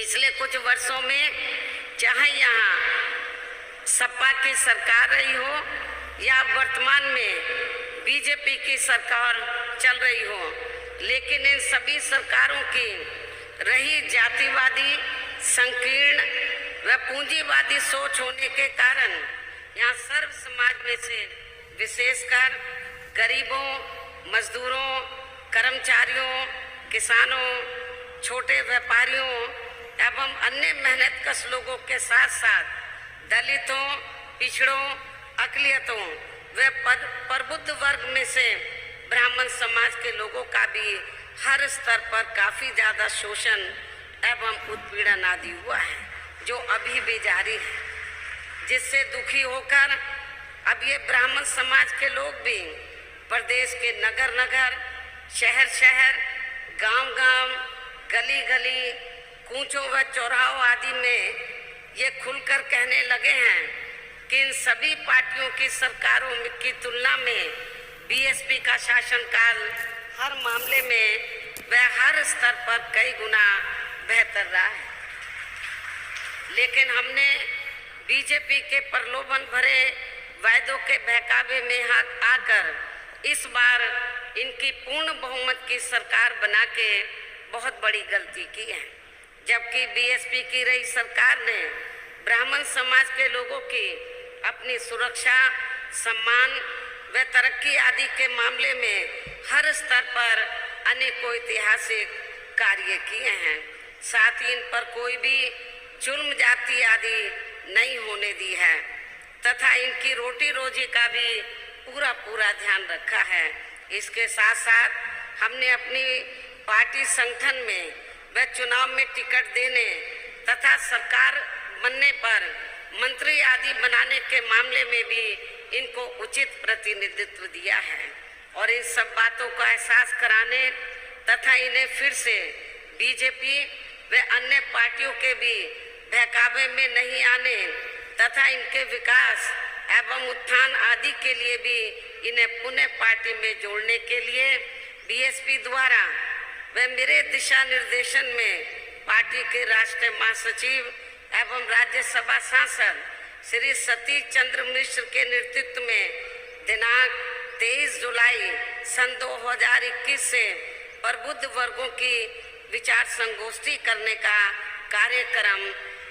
पिछले कुछ वर्षों में चाहे यहाँ सपा की सरकार रही हो या वर्तमान में बीजेपी की सरकार चल रही हो, लेकिन इन सभी सरकारों की रही जातिवादी, संकीर्ण व पूंजीवादी सोच होने के कारण यहाँ सर्व समाज में से विशेषकर गरीबों, मजदूरों, कर्मचारियों, किसानों, छोटे व्यापारियों एवं अन्य मेहनतकश लोगों के साथ साथ दलितों, पिछड़ों, अकलियतों व प्रबुद्ध वर्ग में से ब्राह्मण समाज के लोगों का भी हर स्तर पर काफी ज्यादा शोषण एवं उत्पीड़न आदि हुआ है, जो अभी भी जारी है, जिससे दुखी होकर अब ये ब्राह्मण समाज के लोग भी प्रदेश के नगर नगर, शहर शहर, गांव गांव, गली गली, कूचों व चौराहों आदि में ये खुलकर कहने लगे हैं कि इन सभी पार्टियों की सरकारों की तुलना में बीएसपी का शासनकाल हर मामले में व हर स्तर पर कई गुना बेहतर रहा है। लेकिन हमने बीजेपी के प्रलोभन भरे वायदों के बहकावे में आकर इस बार इनकी पूर्ण बहुमत की सरकार बना के बहुत बड़ी गलती की है, जबकि बीएसपी की रही सरकार ने ब्राह्मण समाज के लोगों की अपनी सुरक्षा, सम्मान व तरक्की आदि के मामले में हर स्तर पर अनेकों ऐतिहासिक कार्य किए हैं। साथ ही इन पर कोई भी जुल्म जाति आदि नहीं होने दी है तथा इनकी रोटी रोजी का भी पूरा ध्यान रखा है। इसके साथ साथ हमने अपनी पार्टी संगठन में व चुनाव में टिकट देने तथा सरकार बनने पर मंत्री आदि बनाने के मामले में भी इनको उचित प्रतिनिधित्व दिया है और इन सब बातों का एहसास कराने तथा इन्हें फिर से बीजेपी व अन्य पार्टियों के भी बहकावे में नहीं आने तथा इनके विकास एवं उत्थान आदि के लिए भी इन्हें पुनः पार्टी में जोड़ने के लिए बीएसपी द्वारा व मेरे दिशा निर्देशन में पार्टी के राष्ट्रीय महासचिव एवं राज्यसभा सांसद श्री सतीश चंद्र मिश्र के नेतृत्व में दिनांक 23 जुलाई सन 2021 से प्रबुद्ध वर्गों की विचार संगोष्ठी करने का कार्यक्रम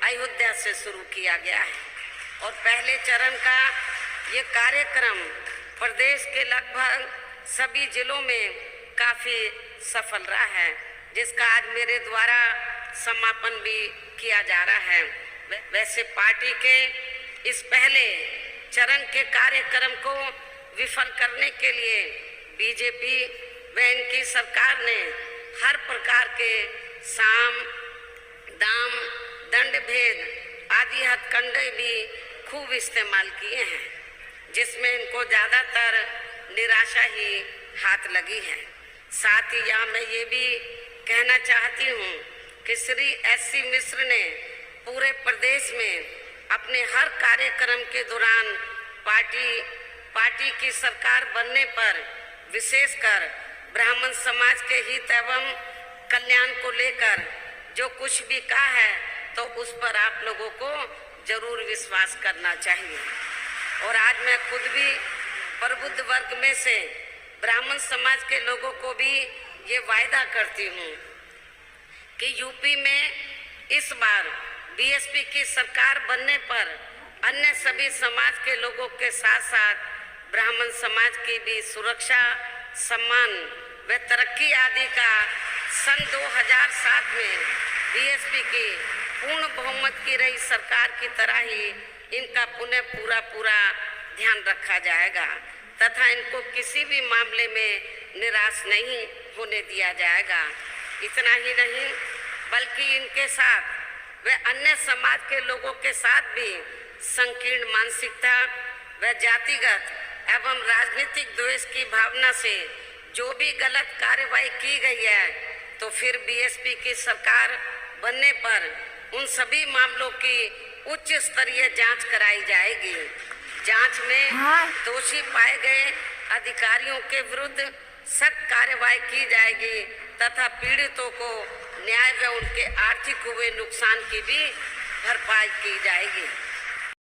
अयोध्या से शुरू किया गया है और पहले चरण का ये कार्यक्रम प्रदेश के लगभग सभी जिलों में काफी सफल रहा है, जिसका आज मेरे द्वारा समापन भी किया जा रहा है। वैसे पार्टी के इस पहले चरण के कार्यक्रम को विफल करने के लिए बीजेपी व इनकी सरकार ने हर प्रकार के साम, दाम, दंड भेद आदि हथकंडे भी खूब इस्तेमाल किए हैं, जिसमें इनको ज्यादातर निराशा ही हाथ लगी है। साथ ही यहाँ मैं ये भी कहना चाहती हूँ कि श्री एससी मिश्र ने पूरे प्रदेश में अपने हर कार्यक्रम के दौरान पार्टी की सरकार बनने पर विशेषकर ब्राह्मण समाज के हित एवं कल्याण को लेकर जो कुछ भी कहा है तो उस पर आप लोगों को जरूर विश्वास करना चाहिए। और आज मैं खुद भी प्रबुद्ध वर्ग में से ब्राह्मण समाज के लोगों को भी ये वायदा करती हूँ कि यूपी में इस बार बीएसपी की सरकार बनने पर अन्य सभी समाज के लोगों के साथ साथ ब्राह्मण समाज की भी सुरक्षा, सम्मान व तरक्की आदि का सन 2007 में बीएसपी की पूर्ण बहुमत की रही सरकार की तरह ही इनका पुनः पूरा ध्यान रखा जाएगा तथा इनको किसी भी मामले में निराश नहीं होने दिया जाएगा। इतना ही नहीं बल्कि इनके साथ व अन्य समाज के लोगों के साथ भी संकीर्ण मानसिकता व जातिगत एवं राजनीतिक द्वेष की भावना से जो भी गलत कार्रवाई की गई है तो फिर बीएसपी की सरकार बनने पर उन सभी मामलों की उच्च स्तरीय जांच कराई जाएगी। जांच में दोषी पाए गए अधिकारियों के विरुद्ध सख्त कार्रवाई की जाएगी तथा पीड़ितों को न्याय व उनके आर्थिक हुए नुकसान की भी भरपाई की जाएगी।